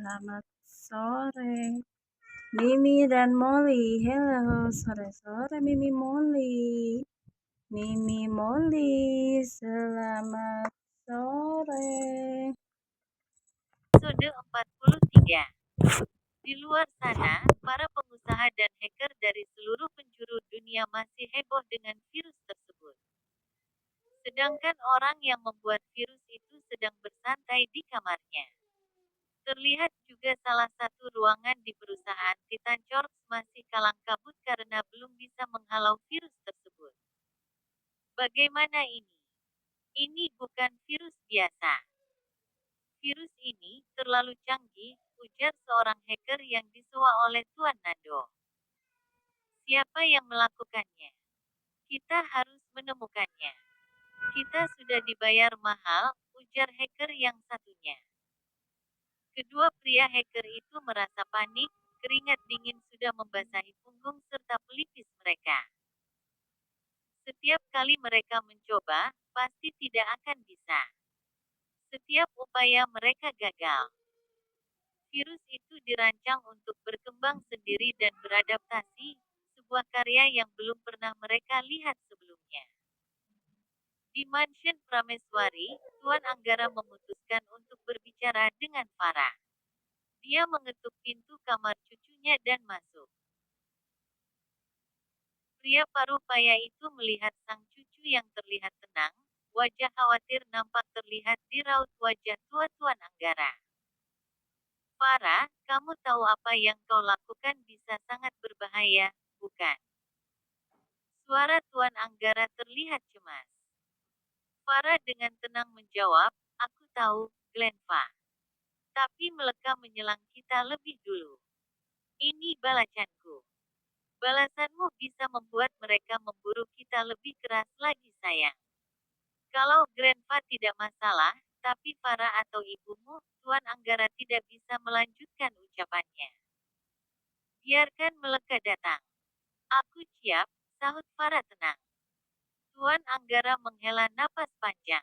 selamat sore. Mimi dan Molly, hello, sore-sore Mimi Molly. Mimi Molly, selamat sore. Episode 43. Di luar sana, para pengusaha dan hacker dari seluruh penjuru dunia masih heboh dengan virus tersebut. Sedangkan orang yang membuat virus itu sedang bersantai di kamarnya. Terlihat juga salah satu ruangan di perusahaan Titan Corp masih kalang kabut karena belum bisa menghalau virus tersebut. Bagaimana ini? Ini bukan virus biasa. Virus ini terlalu canggih, ujar seorang hacker yang disewa oleh Tuan Nando. Siapa yang melakukannya? Kita harus menemukannya. Kita sudah dibayar mahal, ujar hacker yang satunya. Kedua pria hacker itu merasa panik, keringat dingin sudah membasahi punggung serta pelipis mereka. Setiap kali mereka mencoba, pasti tidak akan bisa. Setiap upaya mereka gagal. Virus itu dirancang untuk berkembang sendiri dan beradaptasi, sebuah karya yang belum pernah mereka lihat sebelumnya. Di Mansion Prameswari, Tuan Anggara memutuskan untuk berbicara dengan Farah. Dia mengetuk pintu kamar cucunya dan masuk. Pria paruh baya itu melihat sang cucu yang terlihat tenang, wajah khawatir nampak terlihat di raut wajah tua Tuan Anggara. Farah, kamu tahu apa yang kau lakukan bisa sangat berbahaya, bukan? Suara Tuan Anggara terlihat cemas. Farah dengan tenang menjawab, aku tahu, Glenva. Tapi mereka menyelang kita lebih dulu. Ini balasanku. Balasanmu bisa membuat mereka memburu kita lebih keras lagi sayang. Kalau Glenva tidak masalah, tapi Farah atau ibumu, Tuan Anggara tidak bisa melanjutkan ucapannya. Biarkan mereka datang. Aku siap, sahut Farah tenang. Tuan Anggara menghela napas panjang.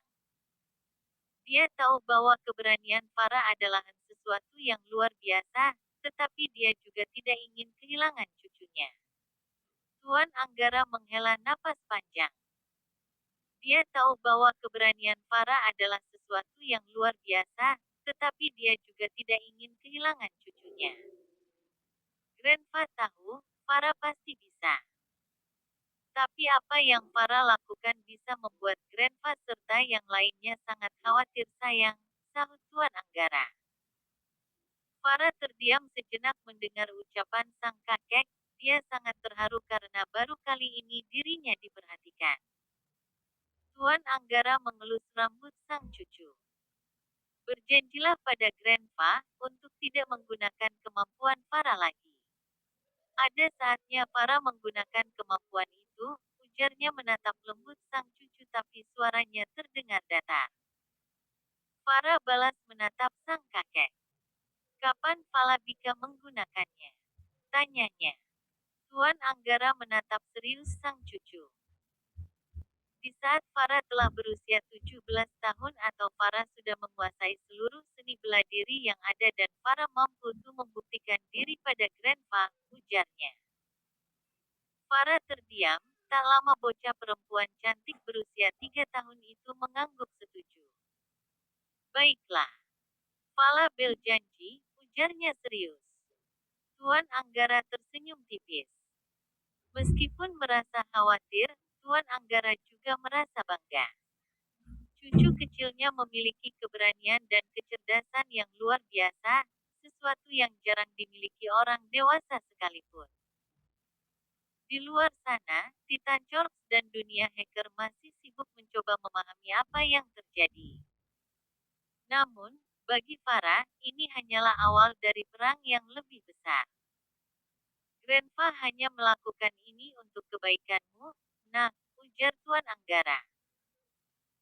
Dia tahu bahwa keberanian Farah adalah sesuatu yang luar biasa, tetapi dia juga tidak ingin kehilangan cucunya. Tuan Anggara menghela napas panjang. Dia tahu bahwa keberanian Farah adalah sesuatu yang luar biasa, tetapi dia juga tidak ingin kehilangan cucunya. Grandpa tahu, Farah pasti bisa. Tapi apa yang Farah lakukan bisa membuat Grandpa serta yang lainnya sangat khawatir sayang, sahut Tuan Anggara. Farah terdiam sejenak mendengar ucapan sang kakek, dia sangat terharu karena baru kali ini dirinya diperhatikan. Tuan Anggara mengelus rambut sang cucu. Berjanjilah pada Grandpa, untuk tidak menggunakan kemampuan Farah lagi. Ada saatnya Farah menggunakan kemampuan itu, ujarnya menatap lembut sang cucu tapi suaranya terdengar datar. Farah balas menatap sang kakek. Kapan Fala bisa menggunakannya? Tanyanya. Tuan Anggara menatap serius sang cucu. Di saat Farah telah berusia 17 tahun atau Farah sudah menguasai seluruh seni bela diri yang ada dan Farah mampu untuk membuktikan diri pada Grandpa, ujarnya. Farah terdiam, tak lama bocah perempuan cantik berusia 3 tahun itu mengangguk setuju. Baiklah. Fala berjanji, ujarnya serius. Tuan Anggara tersenyum tipis. Meskipun merasa khawatir, Tuan Anggara juga merasa bangga. Cucu kecilnya memiliki keberanian dan kecerdasan yang luar biasa, sesuatu yang jarang dimiliki orang dewasa sekalipun. Di luar sana, Titan Corps dan dunia hacker masih sibuk mencoba memahami apa yang terjadi. Namun, bagi Farah, ini hanyalah awal dari perang yang lebih besar. Grandpa hanya melakukan ini untuk kebaikanmu, nah, ujar Tuan Anggara.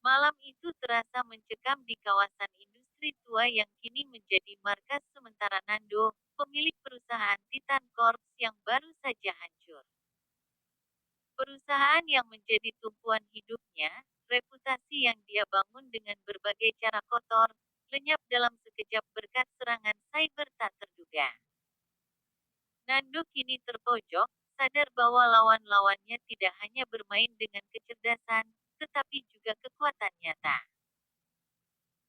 Malam itu terasa mencekam di kawasan industri tua yang kini menjadi markas sementara Nando, pemilik perusahaan Titan Corp yang baru saja hancur. Perusahaan yang menjadi tumpuan hidupnya, reputasi yang dia bangun dengan berbagai cara kotor, lenyap dalam sekejap berkat serangan cyber tak terduga. Nando kini terpojok, sadar bahwa lawan-lawannya tidak hanya bermain dengan kecerdasan, tetapi juga kekuatan nyata.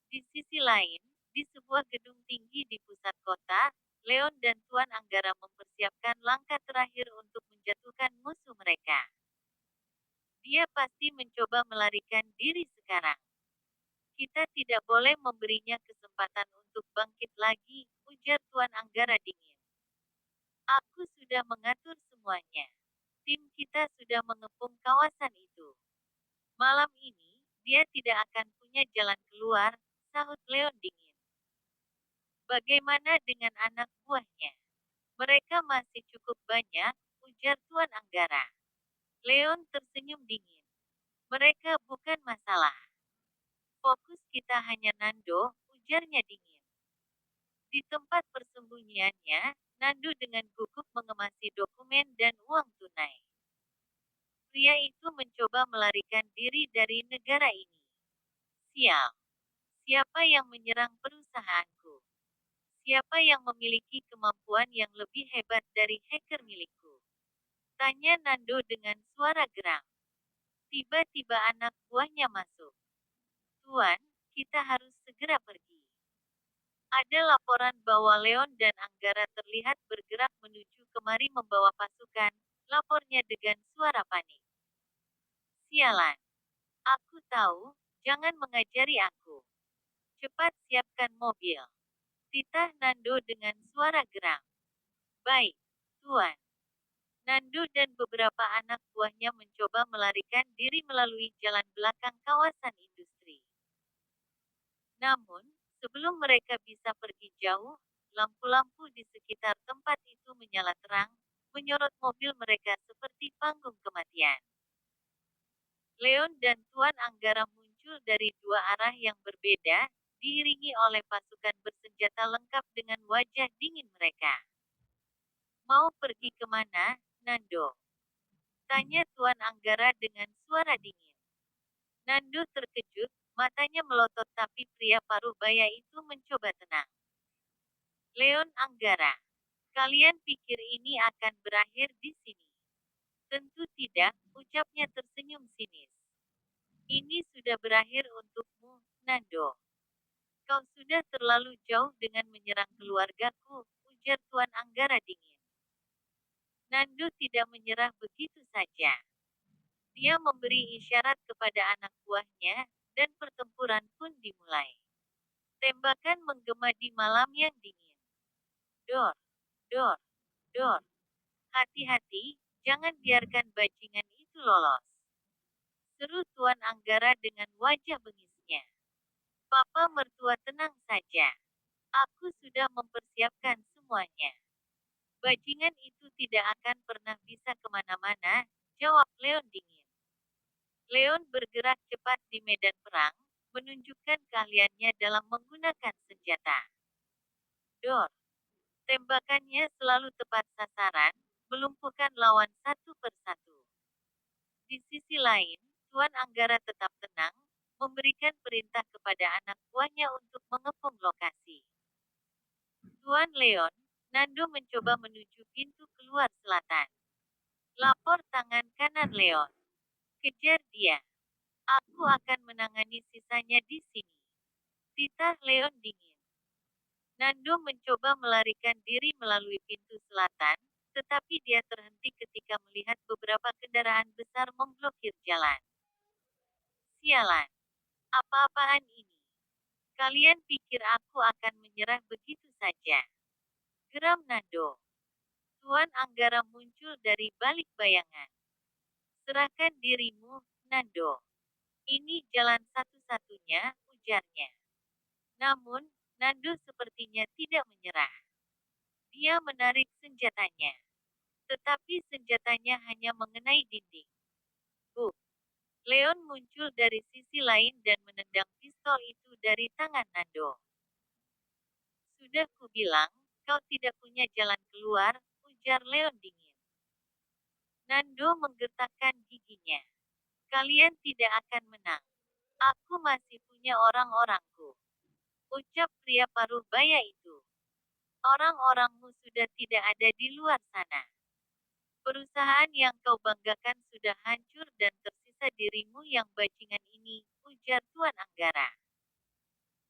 Di sisi lain, di sebuah gedung tinggi di pusat kota, Leon dan Tuan Anggara mempersiapkan langkah terakhir untuk menjatuhkan musuh mereka. Dia pasti mencoba melarikan diri sekarang. Kita tidak boleh memberinya kesempatan untuk bangkit lagi, ujar Tuan Anggara dingin. Aku sudah mengatur semuanya. Tim kita sudah mengepung kawasan itu. Malam ini, dia tidak akan punya jalan keluar, sahut Leon dingin. Bagaimana dengan anak buahnya? Mereka masih cukup banyak, ujar Tuan Anggara. Leon tersenyum dingin. Mereka bukan masalah. Fokus kita hanya Nando, ujarnya dingin. Di tempat persembunyiannya, Nando dengan gugup mengemasi dokumen dan uang tunai. Pria itu mencoba melarikan diri dari negara ini. Sial. Siapa yang menyerang perusahaanku? Siapa yang memiliki kemampuan yang lebih hebat dari hacker milikku? Tanya Nando dengan suara geram. Tiba-tiba anak buahnya masuk. Tuan, kita harus segera pergi. Ada laporan bahwa Leon dan Anggara terlihat bergerak menuju kemari membawa pasukan, lapornya dengan suara panik. Sialan. Aku tahu, jangan mengajari aku. Cepat siapkan mobil. Titah Nando dengan suara geram. Baik, Tuan. Nando dan beberapa anak buahnya mencoba melarikan diri melalui jalan belakang kawasan industri. Namun, sebelum mereka bisa pergi jauh, lampu-lampu di sekitar tempat itu menyala terang, menyorot mobil mereka seperti panggung kematian. Leon dan Tuan Anggara muncul dari dua arah yang berbeda, diiringi oleh pasukan bersenjata lengkap dengan wajah dingin mereka. Mau pergi kemana, Nando? Tanya Tuan Anggara dengan suara dingin. Nando terkejut, matanya melotot tapi pria paruh baya itu mencoba tenang. Leon Anggara, kalian pikir ini akan berakhir di sini? Tentu tidak, ucapnya tersenyum sinis. Ini sudah berakhir untukmu, Nando. Kau sudah terlalu jauh dengan menyerang keluargaku, ujar Tuan Anggara dingin. Nando tidak menyerah begitu saja. Dia memberi isyarat kepada anak buahnya, dan pertempuran pun dimulai. Tembakan menggema di malam yang dingin. Dor, dor, dor. Hati-hati, jangan biarkan bajingan itu lolos. Seru Tuan Anggara dengan wajah bengisnya. Papa mertua tenang saja. Aku sudah mempersiapkan semuanya. Bajingan itu tidak akan pernah bisa kemana-mana, jawab Leon dingin. Leon bergerak cepat di medan perang, menunjukkan keahliannya dalam menggunakan senjata. Dor. Tembakannya selalu tepat sasaran, melumpuhkan lawan satu persatu. Di sisi lain, Tuan Anggara tetap tenang, memberikan perintah kepada anak buahnya untuk mengepung lokasi. Tuan Leon, Nando mencoba menuju pintu keluar selatan. Lapor tangan kanan Leon. Kejar dia. Aku akan menangani sisanya di sini. Titah Leon dingin. Nando mencoba melarikan diri melalui pintu selatan, tetapi dia terhenti ketika melihat beberapa kendaraan besar memblokir jalan. Sialan. Apa-apaan ini? Kalian pikir aku akan menyerah begitu saja? Geram Nando. Tuan Anggara muncul dari balik bayangan. Serahkan dirimu, Nando. Ini jalan satu-satunya, ujarnya. Namun, Nando sepertinya tidak menyerah. Dia menarik senjatanya. Tetapi senjatanya hanya mengenai dinding. Buk. Leon muncul dari sisi lain dan menendang pistol itu dari tangan Nando. Sudah kubilang, kau tidak punya jalan keluar, ujar Leon dingin. Nando menggertakkan giginya. Kalian tidak akan menang. Aku masih punya orang-orangku. ucap pria paruh baya itu. Orang-orangmu sudah tidak ada di luar sana. Perusahaan yang kau banggakan sudah hancur dan tersisa dirimu yang bajingan ini, ujar Tuan Anggara.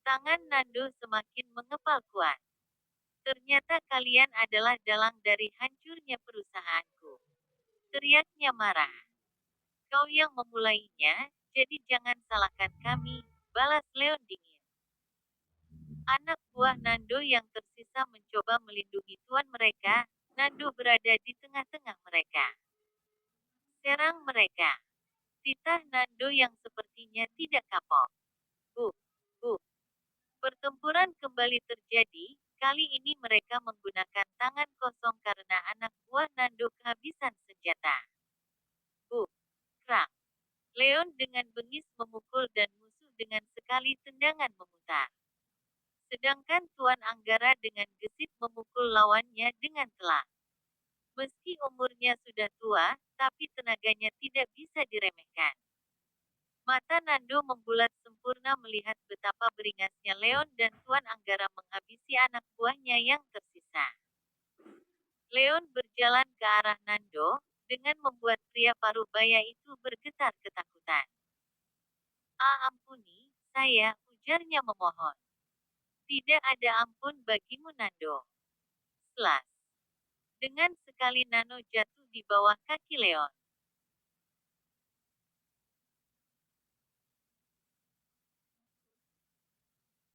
Tangan Nando semakin mengepal kuat. Ternyata kalian adalah dalang dari hancurnya perusahaanku. Teriaknya marah. Kau yang memulainya, jadi jangan salahkan kami, balas Leon dingin. Anak buah Nando yang tersisa mencoba melindungi tuan mereka, Nando berada di tengah-tengah mereka. Serang mereka. Titah Nando yang sepertinya tidak kapok. Buk, buk. Pertempuran kembali terjadi, kali ini mereka menggunakan tangan kosong karena anak buah Nando kehabisan senjata. Buk, krak. Leon dengan bengis memukul dan musuh dengan sekali tendangan memutar. Sedangkan Tuan Anggara dengan gesit memukul lawannya dengan telak. Meski umurnya sudah tua, tapi tenaganya tidak bisa diremehkan. Mata Nando membulat sempurna melihat betapa beringasnya Leon dan Tuan Anggara menghabisi anak buahnya yang tersisa. Leon berjalan ke arah Nando, dengan membuat pria paruh baya itu bergetar ketakutan. Ampuni, saya, ujarnya memohon. Tidak ada ampun bagimu Nando. Selas. Dengan sekali Nano jatuh di bawah kaki Leon.